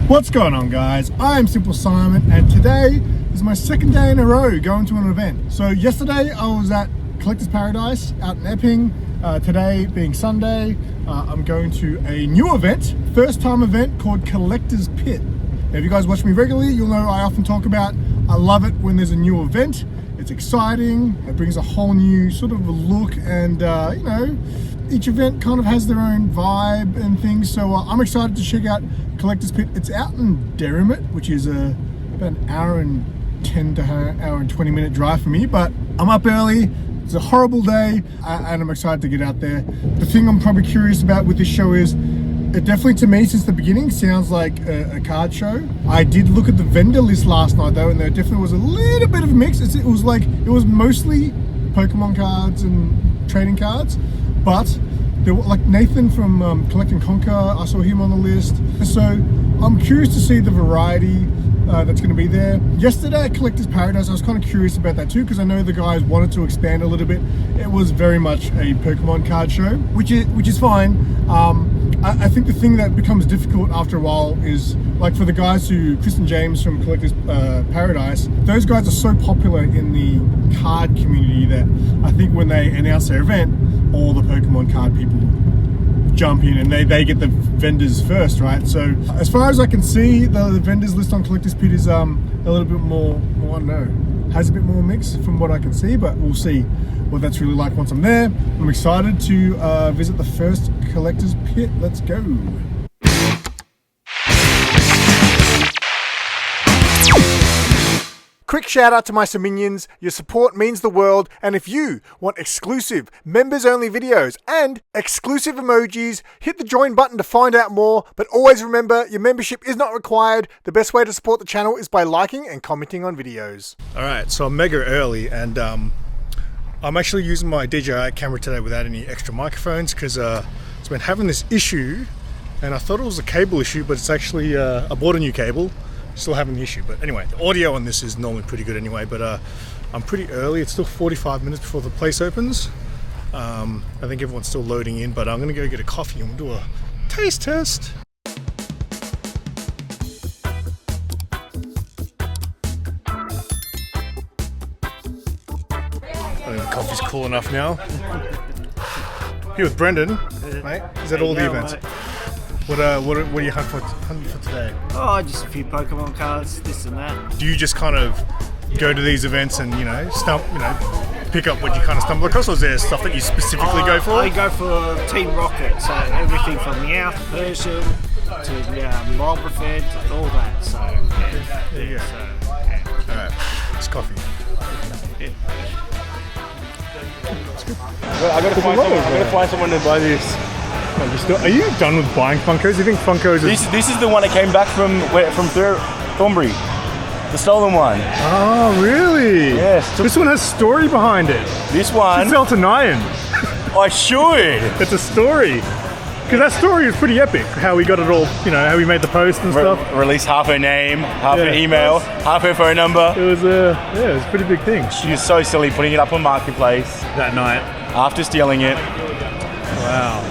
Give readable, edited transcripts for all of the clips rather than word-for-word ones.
What's going on, guys? I'm SimpleSimon, and today is my second day in a row going to an event. So yesterday I was at Collectors Paradise out in Epping. Today being Sunday, I'm going to a new event, first time event called Collectors Pit. Now, if you guys watch me regularly, you'll know I often talk about I love it when there's a new event. It's exciting, it brings a whole new sort of look, and you know, each event kind of has their own vibe and things. So I'm excited to check out Collectors Pit. It's out in Derrimut, which is about an hour and 10 to hour and 20 minute drive for me, but I'm up early. It's a horrible day, and I'm excited to get out there. The thing I'm probably curious about with this show is, it definitely, to me, since the beginning, sounds like a card show. I did look at the vendor list last night though, and there definitely was a little bit of a mix. It was mostly Pokemon cards and trading cards, but there were, like Nathan from Collect and Conquer, I saw him on the list. So I'm curious to see the variety that's going to be there. Yesterday at Collectors Paradise, I was kind of curious about that too, because I know the guys wanted to expand a little bit. It was very much a Pokemon card show, which is fine. I think the thing that becomes difficult after a while is, like, for the guys Chris and James from Collectors Paradise, those guys are so popular in the card community that I think when they announce their event, all the Pokemon card people jump in and they get the vendors first, right? So as far as I can see, the vendors list on Collectors Pit is a little bit more, I don't know, has a bit more mix from what I can see, but we'll see what that's really like once I'm there. I'm excited to visit the first Collectors Pit. Let's go. Quick shout out to my Siminions. Your support means the world, and if you want exclusive members only videos and exclusive emojis, hit the join button to find out more. But always remember, your membership is not required. The best way to support the channel is by liking and commenting on videos. Alright, so I'm mega early, and I'm actually using my DJI camera today without any extra microphones, because it's been having this issue, and I thought it was a cable issue, but it's actually, I bought a new cable. Still having the issue, but anyway, the audio on this is normally pretty good anyway, but I'm pretty early. It's still 45 minutes before the place opens. I think everyone's still loading in, but I'm gonna go get a coffee and we'll do a taste test. I think the coffee's cool enough now. Here with Brendan, mate. Is that all the events? Mate. What are you hunting for today? Oh, just a few Pokemon cards, this and that. Do you just kind of go to these events and, you know, pick up what you kind of stumble across, or is there stuff that you specifically go for? I go for Team Rocket, so everything from Meowth version to Bulbafed, all that. So there you go. All right, it's coffee. Yeah. That's good. I gotta find someone to buy this. Are you done with buying Funkos? You think Funkos is... This is the one that came back from Thornbury. The stolen one. Oh, really? Yes. This one has story behind it. This one... You should sell to Nyan. I should. It's a story. Because that story is pretty epic. How we got it all, you know, how we made the post and stuff. Released half her name, half her email, half her phone number. It was it was a pretty big thing. She was so silly putting it up on Marketplace. That night. After stealing it. Wow.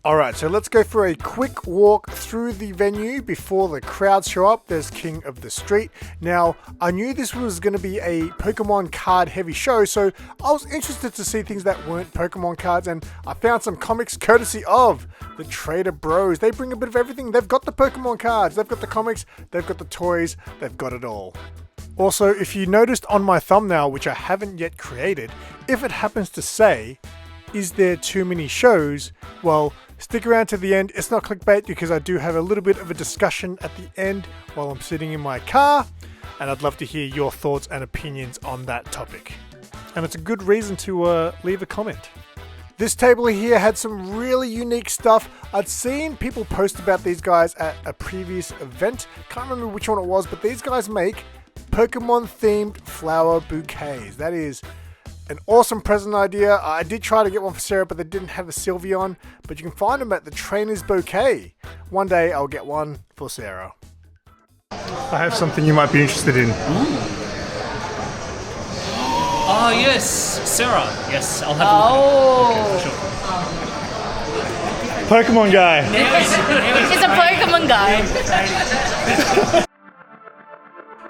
Alright, so let's go for a quick walk through the venue before the crowds show up. There's King of the Street. Now, I knew this was going to be a Pokemon card heavy show, so I was interested to see things that weren't Pokemon cards, and I found some comics courtesy of the Trader Bros. They bring a bit of everything. They've got the Pokemon cards, they've got the comics, they've got the toys, they've got it all. Also, if you noticed on my thumbnail, which I haven't yet created, if it happens to say, "Is there too many shows?" Well, stick around to the end. It's not clickbait, because I do have a little bit of a discussion at the end while I'm sitting in my car, and I'd love to hear your thoughts and opinions on that topic. And it's a good reason to leave a comment. This table here had some really unique stuff. I'd seen people post about these guys at a previous event. Can't remember which one it was, but these guys make Pokemon themed flower bouquets. That is an awesome present idea. I did try to get one for Sarah, but they didn't have a Sylveon, but you can find them at the Trainer's Bouquet. One day I'll get one for Sarah. I have something you might be interested in. Oh yes, Sarah. Yes, I'll have a look at it. Okay, for sure. Pokemon guy. He's a Pokemon guy.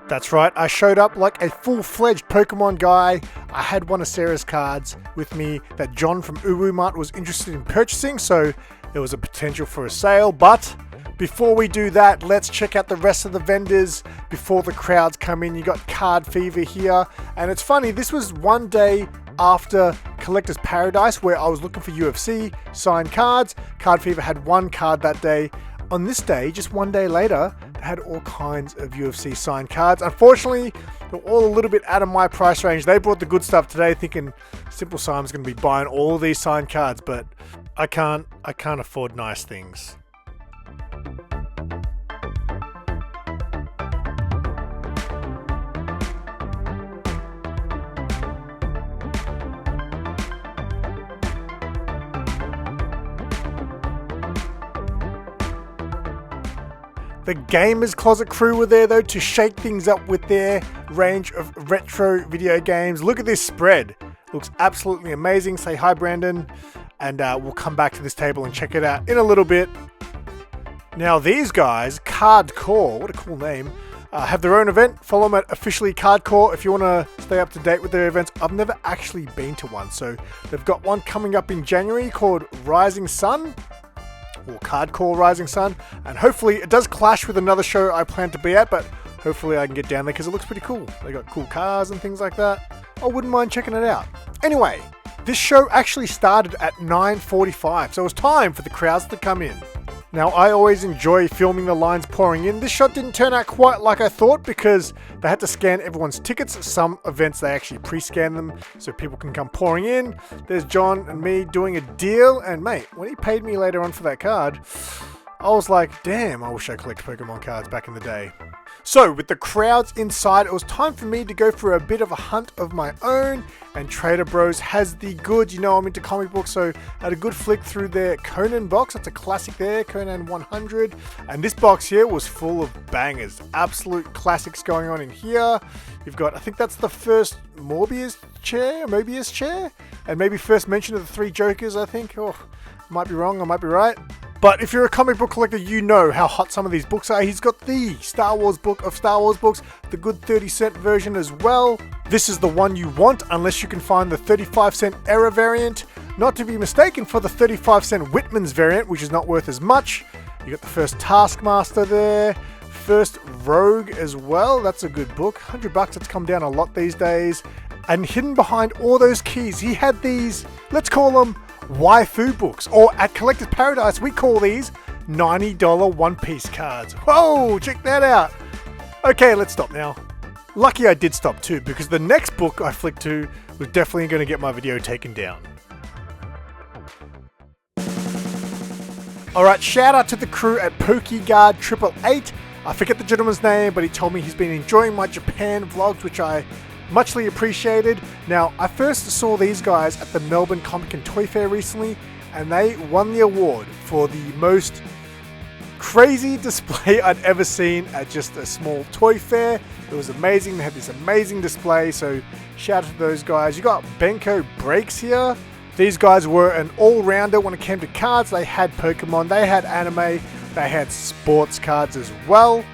That's right, I showed up like a full-fledged Pokemon guy. I had one of Sarah's cards with me that John from Uwu Mart was interested in purchasing, so there was a potential for a sale. But before we do that, let's check out the rest of the vendors before the crowds come in. You got Card Fever here, and it's funny, this was one day after Collector's Paradise where I was looking for UFC signed cards. Card Fever had one card that day. On this day, just one day later, they had all kinds of UFC signed cards. Unfortunately, they're all a little bit out of my price range. They brought the good stuff today, thinking SimpleSimon's going to be buying all of these signed cards, but I can't afford nice things. The Gamers Closet crew were there though to shake things up with their range of retro video games. Look at this spread. Looks absolutely amazing. Say hi, Brandon. And we'll come back to this table and check it out in a little bit. Now these guys, Cardcore, what a cool name, have their own event. Follow them at officially Cardcore if you want to stay up to date with their events. I've never actually been to one. So they've got one coming up in January called Rising Sun, or Cardcore Rising Sun, and hopefully it does clash with another show I plan to be at, but hopefully I can get down there because it looks pretty cool. They got cool cars and things like that. I wouldn't mind checking it out. Anyway, this show actually started at 9:45, so it was time for the crowds to come in. Now, I always enjoy filming the lines pouring in. This shot didn't turn out quite like I thought because they had to scan everyone's tickets. Some events, they actually pre-scan them so people can come pouring in. There's John and me doing a deal. And mate, when he paid me later on for that card, I was like, damn, I wish I collected Pokemon cards back in the day. So, with the crowds inside, it was time for me to go for a bit of a hunt of my own, and Trader Bros has the good, you know I'm into comic books, so I had a good flick through their Conan box. That's a classic there, Conan 100, and this box here was full of bangers, absolute classics going on in here. You've got, I think that's the first Mobius chair, and maybe first mention of the three Jokers, I think. Oh, I might be wrong, I might be right. But if you're a comic book collector, you know how hot some of these books are. He's got the Star Wars book of Star Wars books, the good 30-cent version as well. This is the one you want, unless you can find the 35-cent error variant. Not to be mistaken for the 35-cent Whitman's variant, which is not worth as much. You got the first Taskmaster there, first Rogue as well. That's a good book. $100, that's come down a lot these days. And hidden behind all those keys, he had these, let's call them waifu books, or at Collector's Paradise we call these $90 one-piece cards. Whoa, check that out. Okay, let's stop now. Lucky I did stop too, because the next book I flicked to was definitely going to get my video taken down. Alright, shout out to the crew at PokeGuard 888. I forget the gentleman's name, but he told me he's been enjoying my Japan vlogs, which I muchly appreciated. Now, I first saw these guys at the Melbourne Comic and Toy Fair recently, and they won the award for the most crazy display I'd ever seen at just a small toy fair. It was amazing. They had this amazing display, so shout out to those guys. You got Benko Breaks here. These guys were an all-rounder when it came to cards. They had Pokemon, they had anime, they had sports cards as well.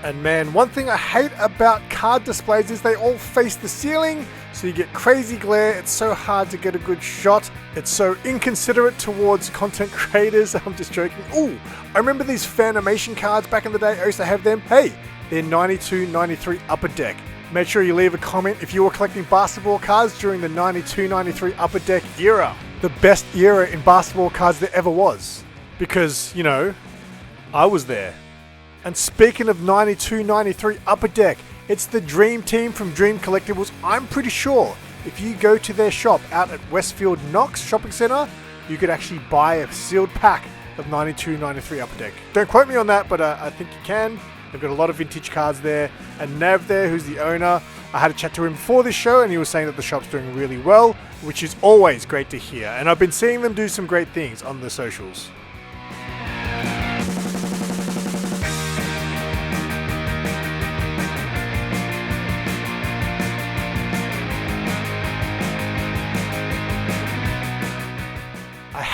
And man, one thing I hate about card displays is they all face the ceiling, so you get crazy glare. It's so hard to get a good shot. It's so inconsiderate towards content creators. I'm just joking. Ooh, I remember these Fanimation cards back in the day. I used to have them. Hey, they're 92, 93 Upper Deck. Make sure you leave a comment if you were collecting basketball cards during the 92, 93 Upper Deck era. The best era in basketball cards there ever was. Because, you know, I was there. And speaking of 92, 93 Upper Deck, it's the Dream Team from Dream Collectables. I'm pretty sure if you go to their shop out at Westfield Knox Shopping Centre, you could actually buy a sealed pack of 92, 93 Upper Deck. Don't quote me on that, but I think you can. They've got a lot of vintage cards there. And Nav there, who's the owner, I had a chat to him before this show, and he was saying that the shop's doing really well, which is always great to hear. And I've been seeing them do some great things on the socials.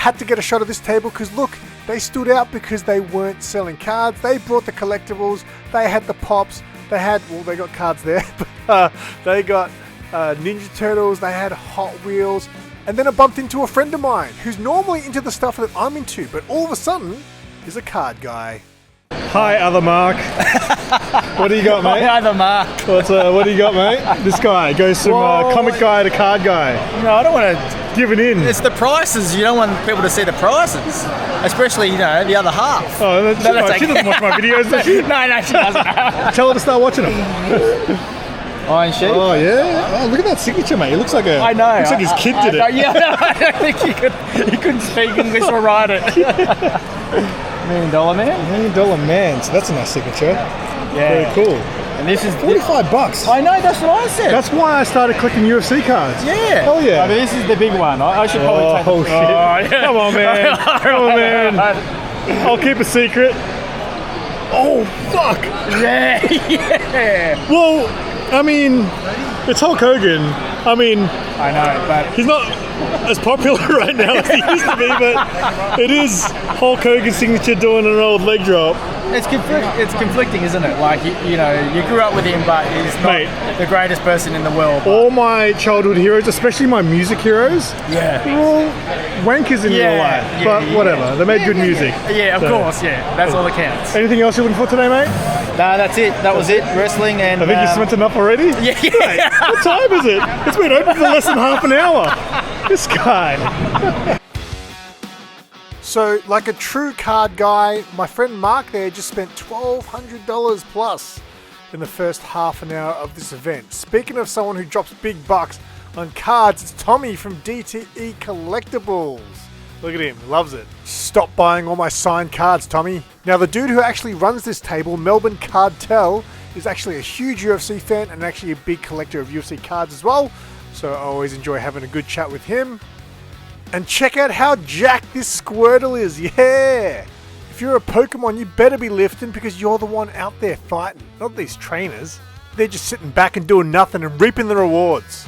Had to get a shot of this table because look, They stood out because they weren't selling cards. They brought the collectibles, they had the pops, they had, well, they got cards there, but they got Ninja Turtles, they had Hot Wheels, and then I bumped into a friend of mine who's normally into the stuff that I'm into, but all of a sudden is a card guy. Hi, other Mark. What do you got, mate? Hi, other Mark. What do you got, mate? This guy goes from comic guy to card guy. No, I don't want to. Giving in. It's the prices. You don't want people to see the prices, especially the other half. Oh, she doesn't watch my videos, does she? No, she doesn't. Tell her to start watching them. Iron Sheep. Oh yeah. Oh, look at that signature, mate. It looks like I know. Looks like his kid did it. Yeah, no, I don't think he couldn't speak English or write it. $1 Million Man. $1 Million Man. So that's a nice signature. Yeah. Very cool. And this is $45. I know. That's what I said. That's why I started collecting UFC cards. Yeah. Oh yeah. I mean, this is the big one. I should probably take. Oh shit. Yeah. Come on, man. Come on, man. I'll keep a secret. Oh fuck. Yeah. Yeah. Well, I mean, it's Hulk Hogan. I mean, I know, but he's not as popular right now as he used to be, but it is Hulk Hogan's signature doing an old leg drop. it's conflicting, isn't it? Like you know, you grew up with him, but he's not the greatest person in the world. All my childhood heroes, especially my music heroes, Yeah. they're all wankers in real life. But whatever, they made good music. Yeah, of course. Yeah, that's all that counts. Anything else you're looking for today, mate? No, that's it. That was it. Wrestling and. I think you spent enough already. Yeah. Mate, what time is it? It's been open for less than half an hour. This guy. So, like a true card guy, my friend Mark there just spent $1,200 plus in the first half an hour of this event. Speaking of someone who drops big bucks on cards, it's Tommy from DJI Collectables. Look at him, loves it. Stop buying all my signed cards, Tommy. Now, the dude who actually runs this table, Melbourne Cartel, is actually a huge UFC fan and actually a big collector of UFC cards as well. So I always enjoy having a good chat with him. And check out how jacked this Squirtle is, yeah! If you're a Pokemon, you better be lifting because you're the one out there fighting, not these trainers. They're just sitting back and doing nothing and reaping the rewards.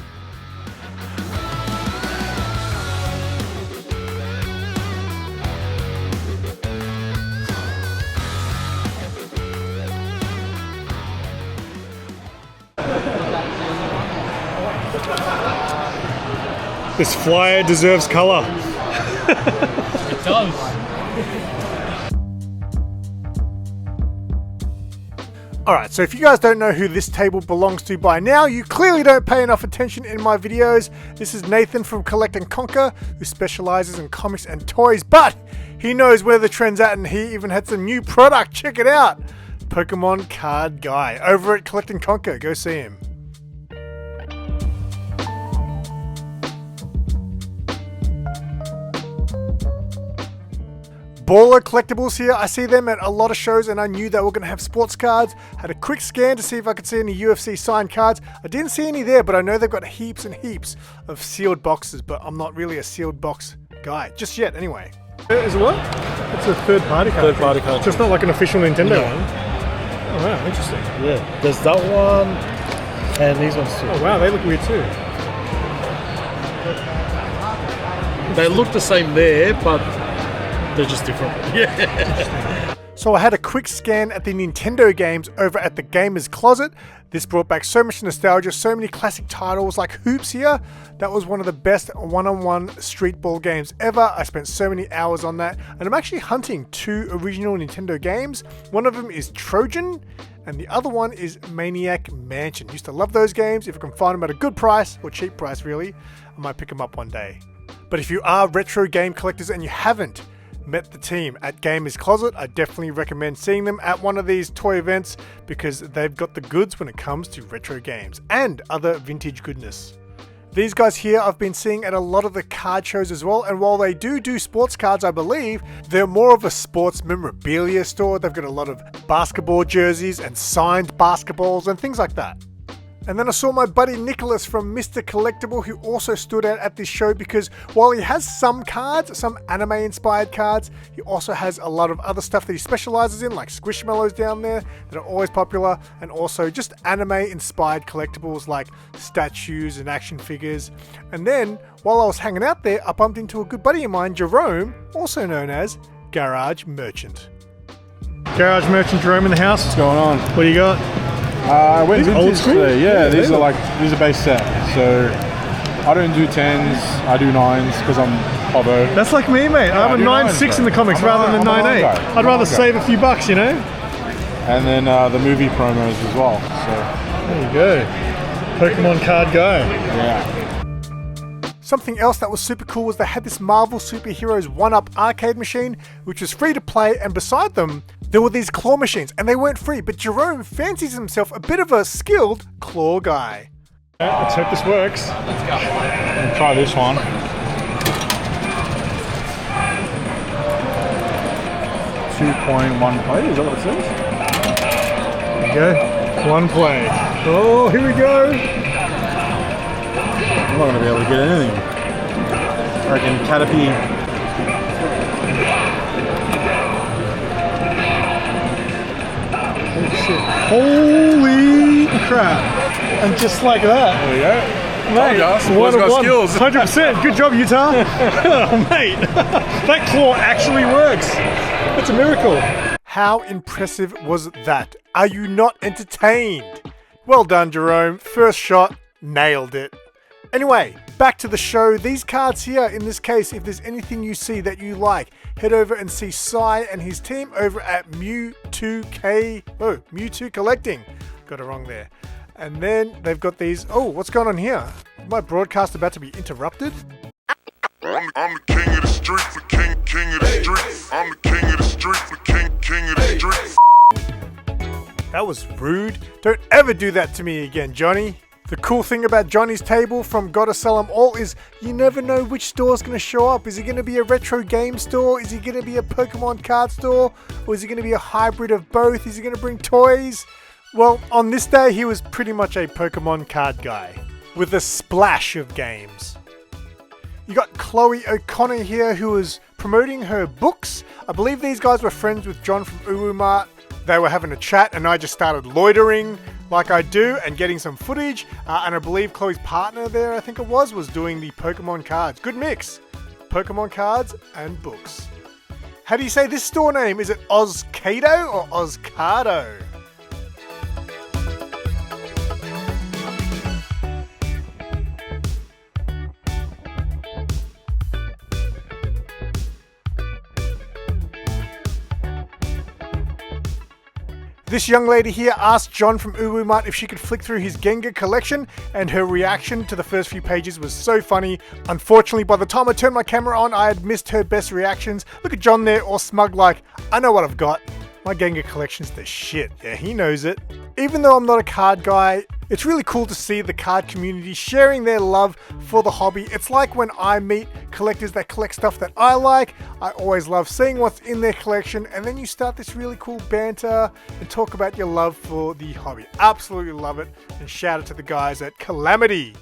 This flyer deserves colour. It does. Alright, so if you guys don't know who this table belongs to by now, you clearly don't pay enough attention in my videos. This is Nathan from Collect and Conquer, who specializes in comics and toys, but he knows where the trend's at and he even had some new product. Check it out! Pokemon Card Guy over at Collect and Conquer. Go see him. Baller Collectables here. I see them at a lot of shows and I knew they were going to have sports cards. Had a quick scan to see if I could see any UFC signed cards. I didn't see any there, but I know they've got heaps and heaps of sealed boxes, but I'm not really a sealed box guy. Just yet, anyway. Is it what? It's a third party card. Third party card. So it's not like an official Nintendo Yeah. one? Oh wow, interesting. Yeah, there's that one and these ones too. Oh wow, they look weird too. They look the same there, but they're just different. Yeah. So I had a quick scan at the Nintendo games over at the Gamers Closet. This brought back so much nostalgia, so many classic titles like Hoops here. That was one of the best one-on-one street ball games ever. I spent so many hours on that. And I'm actually hunting 2 original Nintendo games. One of them is Trojan, and the other one is Maniac Mansion. Used to love those games. If I can find them at a good price, or cheap price really, I might pick them up one day. But if you are retro game collectors and you haven't met the team at Gamers Closet, I definitely recommend seeing them at one of these toy events because they've got the goods when it comes to retro games and other vintage goodness. These guys here I've been seeing at a lot of the card shows as well, and while they do sports cards, I believe, they're more of a sports memorabilia store. They've got a lot of basketball jerseys and signed basketballs and things like that. And then I saw my buddy Nicholas from Mr. Collectible, who also stood out at this show because while he has some cards, some anime inspired cards, he also has a lot of other stuff that he specializes in, like Squishmallows down there that are always popular, and also just anime inspired collectibles like statues and action figures. And then while I was hanging out there, I bumped into a good buddy of mine, Jerome, also known as Garage Merchant. Garage Merchant Jerome in the house. What's going on? What do you got? I went These old vintage school? today. Yeah, these they are base set. So I don't do 10s, I do 9s because I'm hobbo. That's like me, mate. I have a do 9.6 9s, in the comics bro. rather than I'm a 9.8. 9 guy. I'd rather save a few bucks, you know? And then the movie promos as well. So There you go. Pokemon card guy. yeah. Something else that was super cool was they had this Marvel Superheroes 1-Up arcade machine, which was free to play, and beside them, there were these claw machines, and they weren't free, but Jerome fancies himself a bit of a skilled claw guy. Let's hope this works. Let's go. I'll try this one. 2.1 play, is that what it says? There you go. One play. Oh, here we go. I'm not going to be able to get anything. I reckon Caterpie. Holy crap. And just like that. There we go. Mate, Boy's got skills. 100%. Good job, Utah. Oh, mate. That claw actually works. That's a miracle. How impressive was that? Are you not entertained? Well done, Jerome. First shot, nailed it. Anyway, back to the show. These cards here, in this case, if there's anything you see that you like, head over and see Sai and his team over at Mewtwo Collecting. Got it wrong there. And then they've got these. Oh, what's going on here? Is my broadcast about to be interrupted? I'm the king of the streets, the king of the streets. I'm the king of the streets, the king of the streets. That was rude. Don't ever do that to me again, Johnny. The cool thing about Johnny's table from Gotta Sell 'Em All is you never know which store's going to show up. Is he going to be a retro game store? Is he going to be a Pokemon card store? Or is he going to be a hybrid of both? Is he going to bring toys? Well, on this day, he was pretty much a Pokemon card guy with a splash of games. You got Chloe O'Connor here who was promoting her books. I believe these guys were friends with John from Uwu Mart. They were having a chat and I just started loitering like I do and getting some footage. And I believe Chloe's partner there, I think it was doing the Pokemon cards. Good mix. Pokemon cards and books. How do you say this store name? Is it Ozcado or Ozcado? This young lady here asked John from Uwu Mart if she could flick through his Gengar collection, and her reaction to the first few pages was so funny. Unfortunately, by the time I turned my camera on, I had missed her best reactions. Look at John there, all smug like, I know what I've got. My Gengar collection's the shit. Yeah, he knows it. Even though I'm not a card guy, it's really cool to see the card community sharing their love for the hobby. It's like when I meet collectors that collect stuff that I like. I always love seeing what's in their collection, and then you start this really cool banter and talk about your love for the hobby. Absolutely love it, and shout out to the guys at Calamity.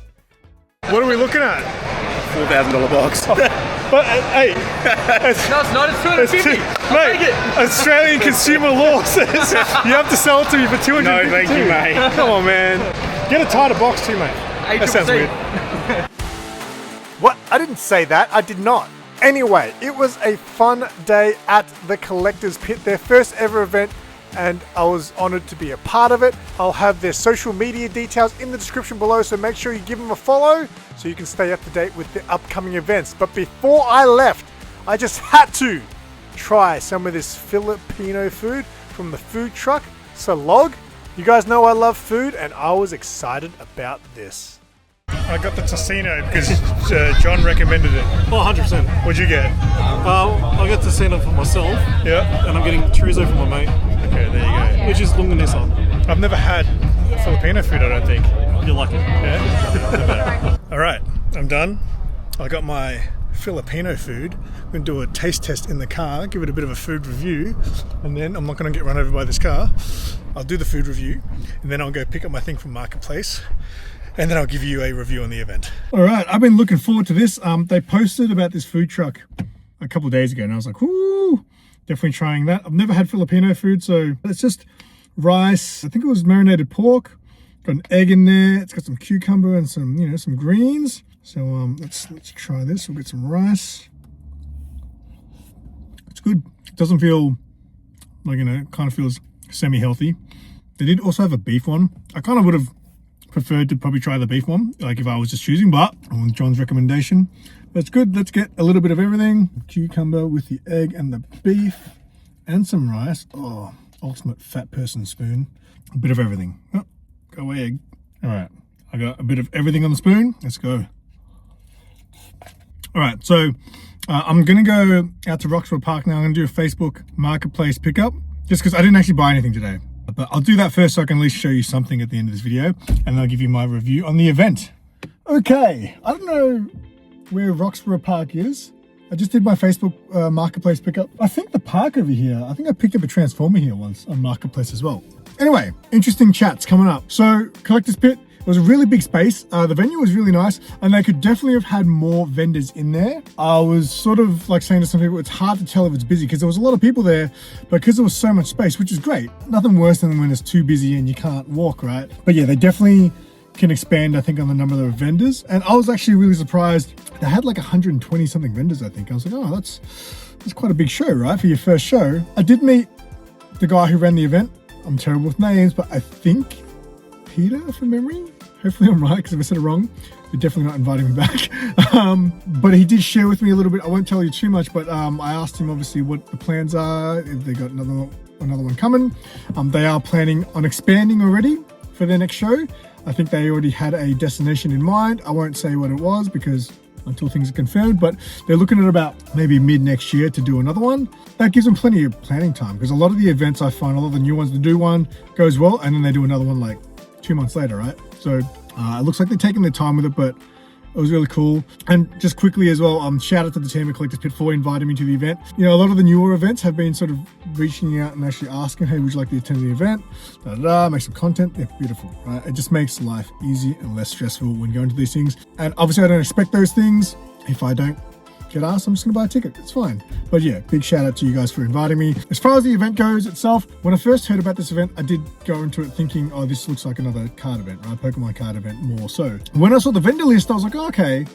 What are we looking at? $4,000 box. But hey, No, it's not. It's 250. mate, Australian consumer law says you have to sell it to me for $250. No, thank you, mate. Come on, man. Get a tighter box too, mate. That sounds weird. What? I didn't say that. I did not. Anyway, it was a fun day at the Collectors Pit, their first ever event, and I was honored to be a part of it. I'll have their social media details in the description below, so make sure you give them a follow so you can stay up to date with the upcoming events. But before I left, I just had to try some of this Filipino food from the food truck, Salog. You guys know I love food, and I was excited about this. I got the tocino because John recommended it. Oh, 100%. What'd you get? I got tocino for myself, Yeah. and I'm getting chorizo for my mate, Okay, there you which is longanisa. go. I've never had Filipino food, I don't think. You like it? Yeah. All right, I'm done. I got my Filipino food. I'm going to do a taste test in the car, give it a bit of a food review, and then I'm not going to get run over by this car. I'll do the food review, and then I'll go pick up my thing from Marketplace, and then I'll give you a review on the event. All right, I've been looking forward to this. They posted about this food truck a couple of days ago, and I was like, whoo, definitely trying that. I've never had Filipino food, so it's just rice. I think it was marinated pork. Got an egg in there. It's got some cucumber and some, some greens. So let's try this. We'll get some rice. It's good. It doesn't feel like, it kind of feels semi-healthy. They did also have a beef one. I kind of would have preferred to probably try the beef one, like if I was just choosing, but on John's recommendation, that's good. Let's get a little bit of everything. Cucumber with the egg and the beef and some rice. Oh, ultimate fat person spoon. A bit of everything. Oh, go away, egg. All right, I got a bit of everything on the spoon. Let's go. All right, so I'm gonna go out to Roxburgh Park now. I'm gonna do a Facebook Marketplace pickup, just because I didn't actually buy anything today. But I'll do that first so I can at least show you something at the end of this video, and I'll give you my review on the event. Okay, I don't know where Roxburgh Park is. I just did my Facebook Marketplace pickup. I think the park over here, I think I picked up a Transformer here once on Marketplace as well. Anyway, interesting chats coming up. So, Collector's Pit. It was a really big space. The venue was really nice, and they could definitely have had more vendors in there. I was sort of like saying to some people, it's hard to tell if it's busy because there was a lot of people there, but because there was so much space, which is great. Nothing worse than when it's too busy and you can't walk, right? But yeah, they definitely can expand, I think, on the number of vendors. And I was actually really surprised. They had like 120 something vendors, I think. I was like, oh, that's quite a big show, right? For your first show. I did meet the guy who ran the event. I'm terrible with names, but I think Peter from memory. Hopefully I'm right, because if I said it wrong, you're definitely not inviting me back. But he did share with me a little bit. I won't tell you too much, but I asked him obviously what the plans are, if they got another one coming. They are planning on expanding already for their next show. I think they already had a destination in mind. I won't say what it was because until things are confirmed, but they're looking at about maybe mid next year to do another one. That gives them plenty of planning time, because a lot of the events I find, a lot of the new ones, to do one goes well, and then they do another one like 2 months later, right? So it looks like they're taking their time with it, but it was really cool. And just quickly as well, shout out to the team at Collector's Pit for inviting me to the event. You know, a lot of the newer events have been sort of reaching out and actually asking, hey, would you like to attend the event? Make some content. Yeah, beautiful, right? It just makes life easy and less stressful when going to these things. And obviously I don't expect those things. If I don't get asked, I'm just gonna buy a ticket. It's fine. But yeah, big shout out to you guys for inviting me. As far as the event goes itself, when I first heard about this event, I did go into it thinking, oh, this looks like another card event, right? Pokemon card event more so. When I saw the vendor list, I was like, oh, okay,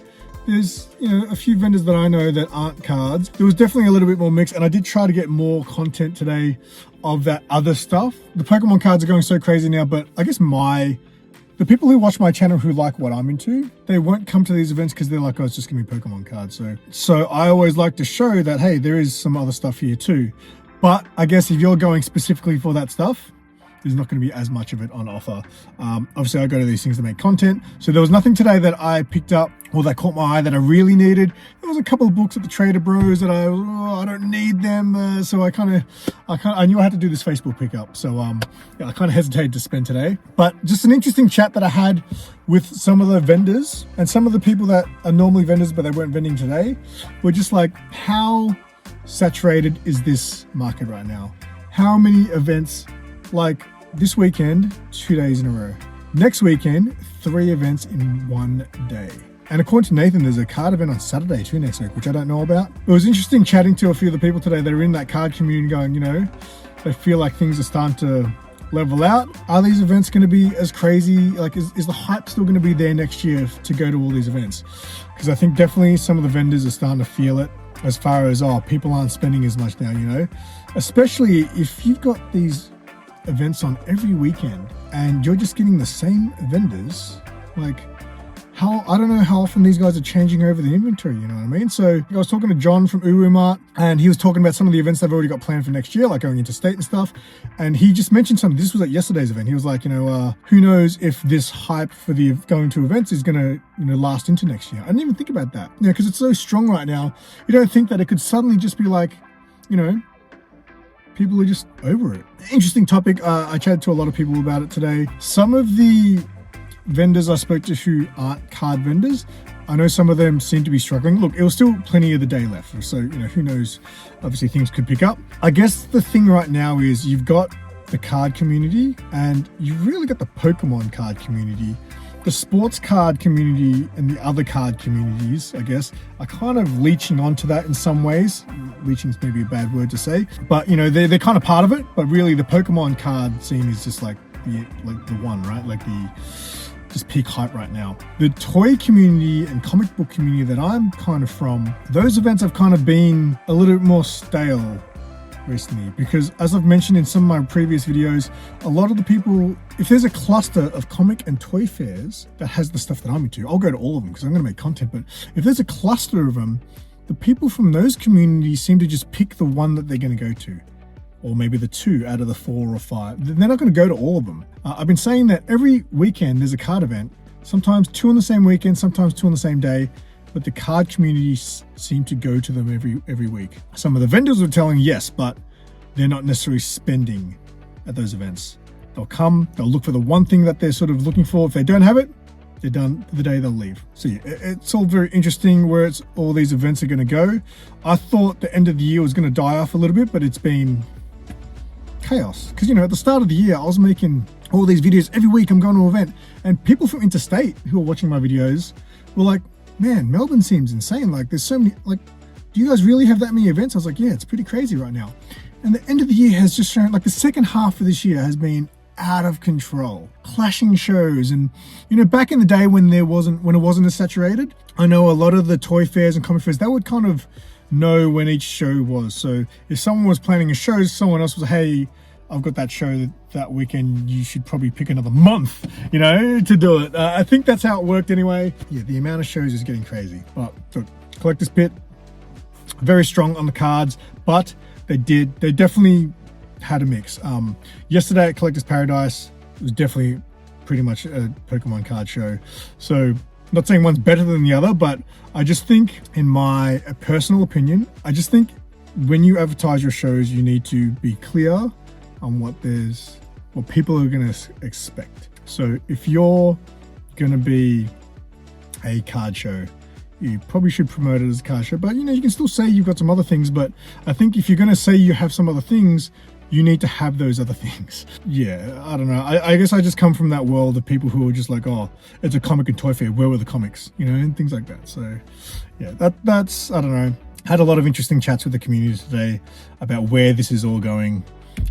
there's, you know, a few vendors that I know that aren't cards. There was definitely a little bit more mix, and I did try to get more content today of that other stuff. The Pokemon cards are going so crazy now, but I guess the people who watch my channel who like what I'm into, they won't come to these events because they're like, oh, it's just gonna be Pokemon cards. So I always like to show that, hey, there is some other stuff here too. But I guess if you're going specifically for that stuff, there's not going to be as much of it on offer. Obviously, I go to these things to make content. So there was nothing today that I picked up or that caught my eye that I really needed. There was a couple of books at the Trader Bros that I don't need them. So I knew I had to do this Facebook pickup. So yeah, I kind of hesitated to spend today. But just an interesting chat that I had with some of the vendors and some of the people that are normally vendors, but they weren't vending today, were just like, how saturated is this market right now? How many events? Like this weekend, 2 days in a row. Next weekend, 3 events in 1 day. And according to Nathan, there's a card event on Saturday too next week, which I don't know about. It was interesting chatting to a few of the people today that are in that card community going, you know, they feel like things are starting to level out. Are these events going to be as crazy? Like, is the hype still going to be there next year to go to all these events? Because I think definitely some of the vendors are starting to feel it as far as, oh, people aren't spending as much now, you know? Especially if you've got these events on every weekend and you're just getting the same vendors, like I don't know how often these guys are changing over the inventory, you know what I mean? So I was talking to John from Uru Mart, and he was talking about some of the events they've already got planned for next year, like going into state and stuff. And he just mentioned something. This was at yesterday's event. He was like, you know, who knows if this hype for the going to events is going to, you know, last into next year. I didn't even think about that, you know, because it's so strong right now. You don't think that it could suddenly just be like, you know, people are just over it. Interesting topic. I chatted to a lot of people about it today. Some of the vendors I spoke to who aren't card vendors, I know some of them seem to be struggling. Look, it was still plenty of the day left, so, you know, who knows, obviously things could pick up. I guess the thing right now is you've got the card community and you've really got the Pokemon card community. The sports card community and the other card communities, I guess, are kind of leeching onto that in some ways. Leeching is maybe a bad word to say, but, you know, they're kind of part of it. But really, the Pokemon card scene is just like the one, right? Like the just peak hype right now. The toy community and comic book community that I'm kind of from, those events have kind of been a little bit more stale recently, because as I've mentioned in some of my previous videos, a lot of the people, if there's a cluster of comic and toy fairs that has the stuff that I'm into, I'll go to all of them because I'm going to make content. But if there's a cluster of them, the people from those communities seem to just pick the one that they're going to go to, or maybe the 2 out of the 4 or 5. They're not going to go to all of them. I've been saying that every weekend there's a card event, sometimes 2 on the same weekend, sometimes 2 on the same day, but the card communities seem to go to them every week. Some of the vendors were telling yes, but they're not necessarily spending at those events. They'll come, they'll look for the one thing that they're sort of looking for. If they don't have it, they're done for the day, they'll leave. So yeah, it's all very interesting where all these events are going to go. I thought the end of the year was going to die off a little bit, but it's been chaos. Because, you know, at the start of the year, I was making all these videos every week. I'm going to an event, and people from interstate who are watching my videos were like, man, Melbourne seems insane. Like, there's so many, like, do you guys really have that many events? I was like, yeah, it's pretty crazy right now. And the end of the year has just shown, like, the second half of this year has been out of control. Clashing shows. And, you know, back in the day when it wasn't as saturated, I know a lot of the toy fairs and comic fairs, they would kind of know when each show was. So if someone was planning a show, someone else was, hey, I've got that show that weekend, you should probably pick another month, you know, to do it. I think that's how it worked anyway. Yeah, the amount of shows is getting crazy. But look, Collector's Pit, very strong on the cards, but they definitely had a mix. Yesterday at Collector's Paradise, it was definitely pretty much a Pokemon card show. So not saying one's better than the other, but I just think, in my personal opinion, I just think when you advertise your shows, you need to be clear on what people are going to expect. So if you're going to be a card show, you probably should promote it as a card show, but you know, you can still say you've got some other things. But I think if you're going to say you have some other things, you need to have those other things. Yeah, I don't know. I guess I just come from that world of people who are just like, oh, it's a comic and toy fair, where were the comics? You know, and things like that. So yeah, that's, I don't know. Had a lot of interesting chats with the community today about where this is all going.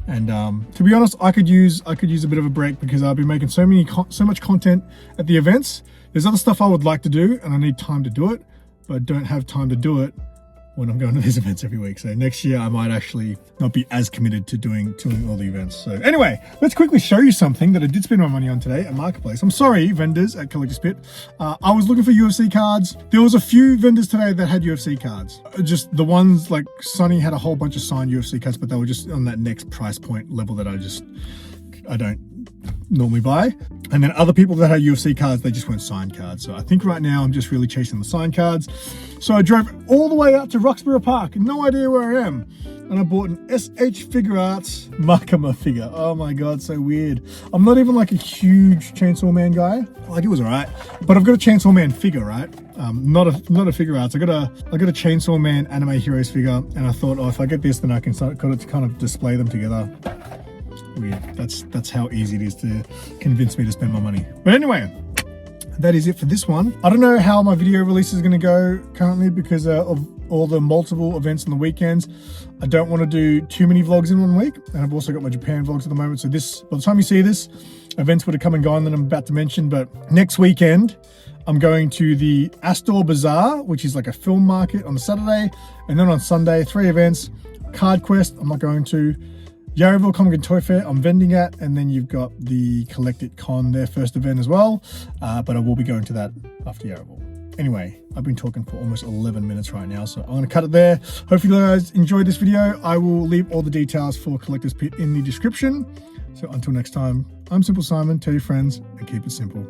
And to be honest, I could use a bit of a break, because I've been making so much content at the events. There's other stuff I would like to do, and I need time to do it, but I don't have time to do it when I'm going to these events every week. So next year I might actually not be as committed to doing all the events. So anyway, let's quickly show you something that I did spend my money on today at Marketplace. I'm sorry, vendors at Collector's Pit. I was looking for UFC cards. There was a few vendors today that had UFC cards. Just the ones, like Sonny had a whole bunch of signed UFC cards, but they were just on that next price point level that I don't normally buy. And then other people that had UFC cards, they just weren't signed cards. So I think right now I'm just really chasing the signed cards. So I drove all the way out to Roxburgh Park, no idea where I am, and I bought an SH Figure Arts Makama figure. Oh my god, so weird. I'm not even like a huge Chainsaw Man guy. Like, it was alright, but I've got a Chainsaw Man figure, right? Not a Figure Arts. I got a Chainsaw Man Anime Heroes figure, and I thought, oh, if I get this, then I can start to kind of display them together. Weird. That's how easy it is to convince me to spend my money. But anyway, that is it for this one. I don't know how my video release is going to go currently, because of all the multiple events on the weekends. I don't want to do too many vlogs in one week, and I've also got my Japan vlogs at the moment. So by the time you see this, events would have come and gone that I'm about to mention. But next weekend, I'm going to the Astor Bazaar, which is like a film market, on Saturday, and then on Sunday, 3 events. Card Quest, I'm not going to. Yarraville Comic and Toy Fair I'm vending at, and then you've got the Collect It Con, their first event as well, but I will be going to that after Yarraville. Anyway, I've been talking for almost 11 minutes right now, so I'm going to cut it there. Hopefully you guys enjoyed this video. I will leave all the details for Collector's Pit in the description. So until next time, I'm SimpleSimon. Tell your friends and keep it simple.